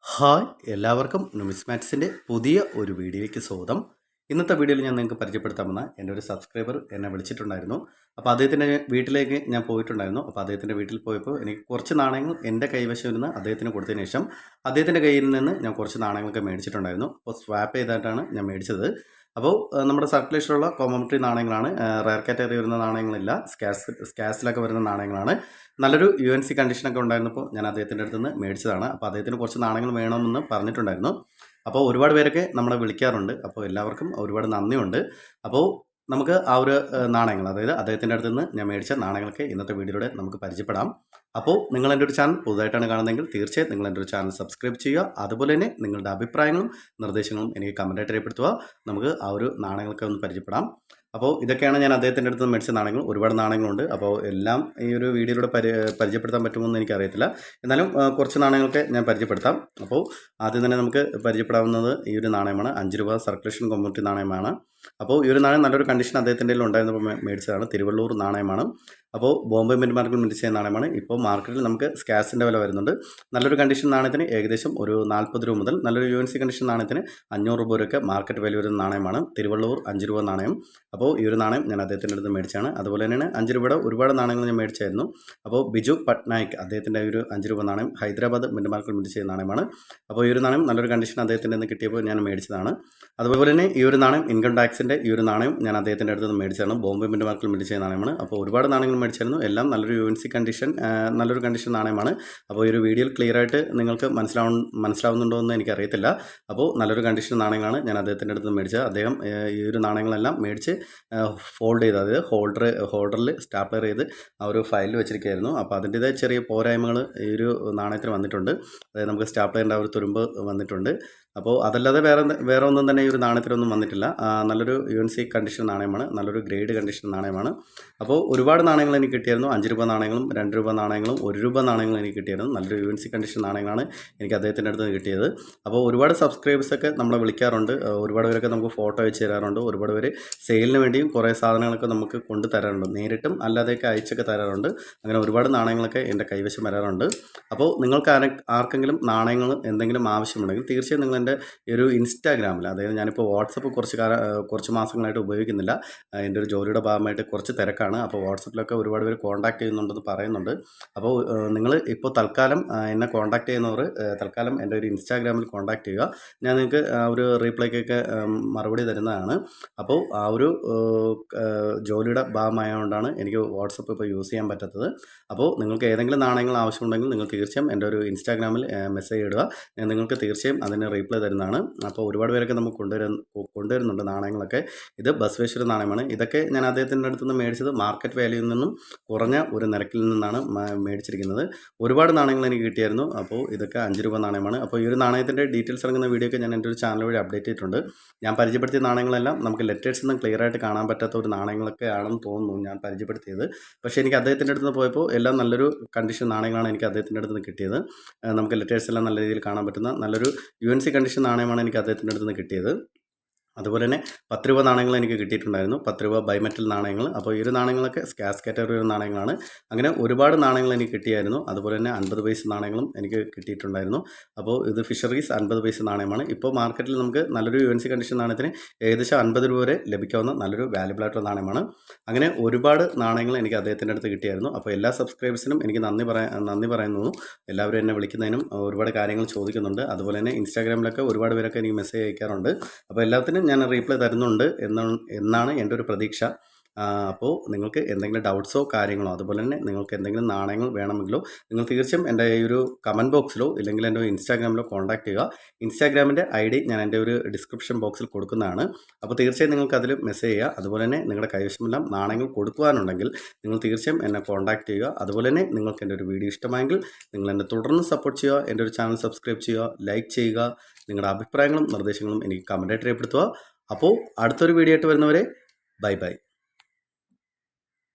Hi എല്ലാവർക്കും നുമിസ്മാറ്റിക്സിൻ്റെ പുതിയ ഒരു വീഡിയോയ്ക്ക് സ്വാഗതം. ഇന്നത്തെ വീഡിയോയിൽ ഞാൻ നിങ്ങൾക്ക് പരിചയപ്പെടുത്താമെന്ന എൻ്റെ ഒരു സബ്സ്ക്രൈബർ എന്നെ വിളിച്ചിട്ടുണ്ടായിരുന്നു. അപ്പോൾ അദ്ദേഹത്തിൻ്റെ വീട്ടിലേക്ക് ഞാൻ പോയിട്ടുണ്ടായിരുന്നു. അപ്പോൾ അദ്ദേഹത്തിൻ്റെ വീട്ടിൽ പോയപ്പോൾ എനിക്ക് കുറച്ച് നാണയങ്ങൾ എൻ്റെ കൈവശം ഇരുന്ന് അദ്ദേഹത്തിന് കൊടുത്തതിന് ശേഷം അദ്ദേഹത്തിൻ്റെ കയ്യിൽ നിന്ന് ഞാൻ കുറച്ച് നാണയങ്ങളൊക്കെ മേടിച്ചിട്ടുണ്ടായിരുന്നു. അപ്പോൾ സ്വാപ്പ് ചെയ്തിട്ടാണ് ഞാൻ മേടിച്ചത്. അപ്പോൾ നമ്മുടെ സർക്കുലേഷനുള്ള കോമോമെട്രി നാണയങ്ങളാണ്. റയർ കാറ്റഗറി വരുന്ന നാണയങ്ങളില്ല, സ്കാസിലൊക്കെ വരുന്ന നാണയങ്ങളാണ്. നല്ലൊരു UNC കണ്ടീഷനൊക്കെ ഉണ്ടായിരുന്നപ്പോൾ ഞാൻ അദ്ദേഹത്തിൻ്റെ അടുത്ത് നിന്ന് മേടിച്ചതാണ്. അപ്പോൾ അദ്ദേഹത്തിന് കുറച്ച് നാണയങ്ങൾ വേണമെന്ന് പറഞ്ഞിട്ടുണ്ടായിരുന്നു. അപ്പോൾ ഒരുപാട് പേരൊക്കെ നമ്മളെ വിളിക്കാറുണ്ട്. അപ്പോൾ എല്ലാവർക്കും ഒരുപാട് നന്ദിയുണ്ട്. അപ്പോൾ നമുക്ക് ആ ഒരു നാണയങ്ങൾ, അതായത് അദ്ദേഹത്തിൻ്റെ അടുത്ത് നിന്ന് ഞാൻ മേടിച്ച നാണയങ്ങളൊക്കെ ഇന്നത്തെ വീഡിയോയിലൂടെ നമുക്ക് പരിചയപ്പെടാം. അപ്പോൾ നിങ്ങൾ എൻ്റെ ഒരു ചാനൽ പുതുതായിട്ടാണ് കാണുന്നതെങ്കിൽ തീർച്ചയായും നിങ്ങൾ എൻ്റെ ഒരു ചാനൽ സബ്സ്ക്രൈബ് ചെയ്യുക. അതുപോലെ തന്നെ നിങ്ങളുടെ അഭിപ്രായങ്ങളും നിർദ്ദേശങ്ങളും എനിക്ക് കമൻറ്റായിട്ട് രേഖപ്പെടുത്തുക. നമുക്ക് ആ ഒരു നാണയങ്ങളൊക്കെ ഒന്ന് പരിചയപ്പെടാം. അപ്പോൾ ഇതൊക്കെയാണ് ഞാൻ അദ്ദേഹത്തിൻ്റെ അടുത്ത് നിന്ന് മേടിച്ച നാണയങ്ങൾ. ഒരുപാട് നാണയങ്ങളുണ്ട്. അപ്പോൾ എല്ലാം ഈ ഒരു വീഡിയോയിലൂടെ പരിചയപ്പെടുത്താൻ പറ്റുമെന്ന് എനിക്കറിയത്തില്ല. എന്നാലും കുറച്ച് നാണയങ്ങളൊക്കെ ഞാൻ പരിചയപ്പെടുത്താം. അപ്പോൾ ആദ്യം തന്നെ നമുക്ക് പരിചയപ്പെടാവുന്നത് ഈ ഒരു നാണയമാണ്. 5 രൂപ സർക്കുലേഷൻ കമ്മ്യൂണിറ്റി നാണയമാണ്. അപ്പോൾ ഈ ഒരു നാണയം നല്ലൊരു കണ്ടീഷൻ അദ്ദേഹത്തിൻ്റെ ഉണ്ടായിരുന്നപ്പോൾ മേടിച്ചതാണ്. തിരുവള്ളൂർ നാണയമാണ്. അപ്പോൾ ബോംബെ മിൻറ്റ് മാർക്കറ്റിൽ മിൻറ്റ് ചെയ്യുന്ന നാണയമാണ്. ഇപ്പോൾ മാർക്കറ്റിൽ നമുക്ക് സ്കാസിൻ്റെ വില വരുന്നുണ്ട്. നല്ലൊരു കണ്ടീഷൻ നാണയത്തിന് ഏകദേശം ഒരു 40 രൂപ മുതൽ നല്ലൊരു UNC കണ്ടീഷൻ നാണയത്തിന് 500 രൂപ വരെയൊക്കെ മാർക്കറ്റ് വില വരുന്ന നാണയമാണ് തിരുവള്ളൂർ 5 രൂപ നാണയം. അപ്പോൾ ഈ ഒരു നാണയം ഞാൻ അദ്ദേഹത്തിൻ്റെ അടുത്ത് മേടിച്ചാണ്. അതുപോലെ തന്നെയാണ് 5 രൂപയുടെ ഒരുപാട് നാണയങ്ങൾ ഞാൻ മേടിച്ചായിരുന്നു. അപ്പോൾ ബിജു പട്നായിക് അദ്ദേഹത്തിൻ്റെ ഒരു 5 രൂപ നാണയം ഹൈദരാബാദ് മിൻറ്റ് മാർക്കറ്റിൽ മിൻറ്റ് ചെയ്യുന്ന നാണയമാണ്. അപ്പോൾ ഈ ഒരു നാണയം നല്ലൊരു കണ്ടീഷൻ അദ്ദേഹത്തിൻ്റെ നിന്ന് കിട്ടിയപ്പോൾ ഞാൻ മേടിച്ചതാണ്. അതുപോലെ തന്നെ ഈ ഒരു നാണയം ഇൻകം ടാക്സിൻ്റെ ഈ ഒരു നാണയം ഞാൻ അദ്ദേഹത്തിൻ്റെ അടുത്ത് നിന്ന് മേടിച്ചതാണ്. ബോംബെ മിൻറ്റ് മാർക്കറ്റിൽ മിൻറ്റ് ചെയ്യുന്ന നാണയമാണ്. അപ്പോൾ ഒരുപാട് നാണയങ്ങൾ മേടിച്ചായിരുന്നു. എല്ലാം നല്ലൊരു UNC കണ്ടീഷൻ, നല്ലൊരു കണ്ടീഷൻ നാണയമാണ്. അപ്പോൾ ഈ ഒരു വീഡിയോയിൽ ക്ലിയർ ആയിട്ട് നിങ്ങൾക്ക് മനസ്സിലാവുന്നുണ്ടോ എന്ന് എനിക്കറിയത്തില്ല. അപ്പോൾ നല്ലൊരു കണ്ടീഷൻ നാണയങ്ങളാണ് ഞാൻ അദ്ദേഹത്തിൻ്റെ അടുത്ത് മേടിച്ചത്. അദ്ദേഹം ഈ ഒരു നാണയങ്ങളെല്ലാം മേടിച്ച് ഫോൾഡ് ചെയ്ത്, അതായത് ഹോൾഡറിൽ സ്റ്റാപ്ലർ ചെയ്ത് ആ ഒരു ഫയലിൽ വെച്ചിരിക്കുകയായിരുന്നു. അപ്പോൾ അതിൻ്റേതായ ചെറിയ പോരായ്മകൾ ഈ ഒരു നാണയത്തിന് വന്നിട്ടുണ്ട്. അതായത് നമുക്ക് സ്റ്റാപ്ലറിൻ്റെ ആ ഒരു തുരുമ്പ് വന്നിട്ടുണ്ട്. അപ്പോൾ അതല്ലാതെ വേറെ ഒന്നും തന്നെ ഈ ഒരു നാണയത്തിലൊന്നും വന്നിട്ടില്ല. നല്ലൊരു UNC കണ്ടീഷൻ നാണയമാണ്. നല്ലൊരു ഗ്രേഡ് കണ്ടീഷൻ നാണയമാണ്. അപ്പോൾ ഒരുപാട് നാണയങ്ങൾ എനിക്ക് കിട്ടിയായിരുന്നു. 5 രൂപ നാണയങ്ങളും 2 രൂപ നാണയങ്ങളും 1 രൂപ നാണയങ്ങളും എനിക്ക് കിട്ടിയായിരുന്നു. നല്ലൊരു UNC കണ്ടീഷൻ നാണയങ്ങളാണ് എനിക്ക് അദ്ദേഹത്തിൻ്റെ അടുത്ത് കിട്ടിയത്. അപ്പോൾ ഒരുപാട് സബ്സ്ക്രൈബേഴ്സൊക്കെ നമ്മളെ വിളിക്കാറുണ്ട്. ഒരുപാട് പേരൊക്കെ നമുക്ക് ഫോട്ടോ അയച്ചു തരാറുണ്ട്. ഒരുപാട് പേര് സെയിലിന് വേണ്ടിയും കുറേ സാധനങ്ങളൊക്കെ നമുക്ക് കൊണ്ട് തരാറുണ്ട്. നേരിട്ടും അല്ലാതെയൊക്കെ അയച്ചൊക്കെ തരാറുണ്ട്. അങ്ങനെ ഒരുപാട് നാണയങ്ങളൊക്കെ എൻ്റെ കൈവശം വരാറുണ്ട്. അപ്പോൾ നിങ്ങൾക്ക് ആർക്കെങ്കിലും നാണയങ്ങൾ എന്തെങ്കിലും ആവശ്യമുണ്ടെങ്കിൽ തീർച്ചയായും നിങ്ങൾ എൻ്റെ ഈ ഒരു ഇൻസ്റ്റാഗ്രാമിൽ, അതായത് ഞാനിപ്പോൾ വാട്സപ്പ് കുറച്ച് മാസങ്ങളായിട്ട് ഉപയോഗിക്കുന്നില്ല. എൻ്റെ ഒരു ജോലിയുടെ ഭാഗമായിട്ട് കുറച്ച് തിരക്കാണ്. അപ്പോൾ വാട്സപ്പിലൊക്കെ ഒരുപാട് പേര് കോൺടാക്ട് ചെയ്യുന്നുണ്ടെന്ന് പറയുന്നുണ്ട്. അപ്പോൾ നിങ്ങൾ ഇപ്പോൾ തൽക്കാലം എന്നെ കോൺടാക്ട് ചെയ്യുന്നവർ തൽക്കാലം എൻ്റെ ഒരു ഇൻസ്റ്റാഗ്രാമിൽ കോൺടാക്ട് ചെയ്യുക. ഞാൻ നിങ്ങൾക്ക് ആ ഒരു റീപ്ലൈക്കൊക്കെ മറുപടി തരുന്നതാണ്. അപ്പോൾ ആ ഒരു ജോലിയുടെ ഭാഗമായതുകൊണ്ടാണ് എനിക്ക് വാട്സപ്പ് ഇപ്പോൾ യൂസ് ചെയ്യാൻ പറ്റാത്തത്. അപ്പോൾ നിങ്ങൾക്ക് ഏതെങ്കിലും നാണയങ്ങൾ ആവശ്യമുണ്ടെങ്കിൽ നിങ്ങൾ തീർച്ചയായും എൻ്റെ ഒരു ഇൻസ്റ്റാഗ്രാമിൽ മെസ്സേജ് ഇടുക. ഞാൻ നിങ്ങൾക്ക് തീർച്ചയായും അതിന് റീപ്ലൈ തരുന്നതാണ്. അപ്പോൾ ഒരുപാട് പേരൊക്കെ നമുക്ക് കൊണ്ടുവരുന്നുണ്ട് നാണയങ്ങളൊക്കെ. ഇത് ബസവേശ്വര നാണയമാണ്. ഇതൊക്കെ ഞാൻ അദ്ദേഹത്തിൻ്റെ അടുത്ത് നിന്ന് മേടിച്ചത് മാർക്കറ്റ് വാല്യൂയിൽ നിന്നും കുറഞ്ഞ ഒരു നിരക്കിൽ നിന്നാണ് മേടിച്ചിരിക്കുന്നത്. ഒരുപാട് നാണയങ്ങൾ എനിക്ക് കിട്ടിയായിരുന്നു. അപ്പോൾ ഇതൊക്കെ 5 രൂപ നാണയമാണ്. അപ്പോൾ ഈ ഒരു നാണയത്തിൻ്റെ ഡീറ്റെയിൽസ് ഇറങ്ങുന്ന വീഡിയോ ഒക്കെ ഞാൻ എൻ്റെ ഒരു ചാനൽ വഴി അപ്ഡേറ്റ് ചെയ്തിട്ടുണ്ട്. ഞാൻ പരിചയപ്പെടുത്തിയ നാണയങ്ങളെല്ലാം നമുക്ക് ലെറ്റേഴ്സ് ഒന്നും ക്ലിയർ ആയിട്ട് കാണാൻ പറ്റാത്ത ഒരു നാണയങ്ങളൊക്കെ ആണെന്ന് തോന്നുന്നു ഞാൻ പരിചയപ്പെടുത്തിയത്. പക്ഷേ എനിക്ക് അദ്ദേഹത്തിൻ്റെ അടുത്ത് നിന്ന് പോയപ്പോൾ എല്ലാം നല്ലൊരു കണ്ടീഷൻ നാണയങ്ങളാണ് എനിക്ക് അദ്ദേഹത്തിൻ്റെ അടുത്ത് നിന്ന് കിട്ടിയത്. നമുക്ക് ലെറ്റേഴ്സ് എല്ലാം നല്ല രീതിയിൽ കാണാൻ പറ്റുന്ന നല്ലൊരു UNC കണ്ടീഷൻ നാണയമാണ് എനിക്ക് അദ്ദേഹത്തിൻ്റെ അടുത്ത് നിന്ന് കിട്ടിയത്. അതുപോലെ തന്നെ 10 രൂപ നാണയങ്ങൾ എനിക്ക് കിട്ടിയിട്ടുണ്ടായിരുന്നു. 10 രൂപ ബൈമെറ്റൽ നാണയങ്ങൾ. അപ്പോൾ ഈ ഒരു നാണയങ്ങളൊക്കെ സ്കാസ് കാറ്റഗറി നാണയങ്ങളാണ്. അങ്ങനെ ഒരുപാട് നാണയങ്ങൾ എനിക്ക് കിട്ടിയായിരുന്നു. അതുപോലെ തന്നെ 50 പൈസ നാണയങ്ങളും എനിക്ക് കിട്ടിയിട്ടുണ്ടായിരുന്നു. അപ്പോൾ ഇത് ഫിഷറീസ് 50 പൈസ നാണയമാണ്. ഇപ്പോൾ മാർക്കറ്റിൽ നമുക്ക് നല്ലൊരു UNC കണ്ടീഷൻ നാണയത്തിന് ഏകദേശം 50 രൂപ വരെ ലഭിക്കാവുന്ന നല്ലൊരു വാല്യുബിൾ ആയിട്ടുള്ള നാണയമാണ്. അങ്ങനെ ഒരുപാട് നാണയങ്ങൾ എനിക്ക് അദ്ദേഹത്തിൻ്റെ അടുത്ത് കിട്ടിയായിരുന്നു. അപ്പോൾ എല്ലാ സബ്സ്ക്രൈബേഴ്സിനും എനിക്ക് നന്ദി പറയുന്നു. എല്ലാവരും എന്നെ വിളിക്കുന്നതിനും ഒരുപാട് കാര്യങ്ങൾ ചോദിക്കുന്നുണ്ട്. അതുപോലെ തന്നെ ഇൻസ്റ്റാഗ്രാമിലൊക്കെ ഒരുപാട് പേരൊക്കെ എനിക്ക് മെസ്സേജ് അയക്കാറുണ്ട്. അപ്പോൾ എല്ലാത്തിനും ഞാൻ റീപ്ലൈ തരുന്നുണ്ട് എന്നാണ് എൻ്റെ ഒരു പ്രതീക്ഷ. അപ്പോൾ നിങ്ങൾക്ക് എന്തെങ്കിലും ഡൗട്ട്സോ കാര്യങ്ങളോ അതുപോലെ തന്നെ നിങ്ങൾക്ക് എന്തെങ്കിലും നാണയങ്ങൾ വേണമെങ്കിലോ നിങ്ങൾ തീർച്ചയായും എൻ്റെ ഈ ഒരു കമൻറ്റ് ബോക്സിലോ ഇല്ലെങ്കിൽ എൻ്റെ ഇൻസ്റ്റാഗ്രാമിലോ കോൺടാക്ട് ചെയ്യുക. ഇൻസ്റ്റാഗ്രാമിൻ്റെ ID ഞാൻ എൻ്റെ ഒരു ഡിസ്ക്രിപ്ഷൻ ബോക്സിൽ കൊടുക്കുന്നതാണ്. അപ്പോൾ തീർച്ചയായും നിങ്ങൾക്ക് അതിൽ മെസ്സേജ് ചെയ്യുക. അതുപോലെ തന്നെ നിങ്ങളുടെ കൈവശമെല്ലാം നാണയങ്ങൾ കൊടുക്കുവാനുണ്ടെങ്കിൽ നിങ്ങൾ തീർച്ചയായും എന്നെ കോൺടാക്ട് ചെയ്യുക. അതുപോലെ തന്നെ നിങ്ങൾക്ക് എൻ്റെ ഒരു വീഡിയോ ഇഷ്ടമായെങ്കിൽ നിങ്ങൾ എന്നെ തുടർന്ന് സപ്പോർട്ട് ചെയ്യുക. എൻ്റെ ഒരു ചാനൽ സബ്സ്ക്രൈബ് ചെയ്യുക, ലൈക്ക് ചെയ്യുക. നിങ്ങളുടെ അഭിപ്രായങ്ങളും നിർദ്ദേശങ്ങളും എനിക്ക് കമൻറ്റായിട്ട് രേഖപ്പെടുത്തുക. അപ്പോൾ അടുത്തൊരു വീഡിയോ ആയിട്ട് വരുന്നവരെ ബൈ ബൈ.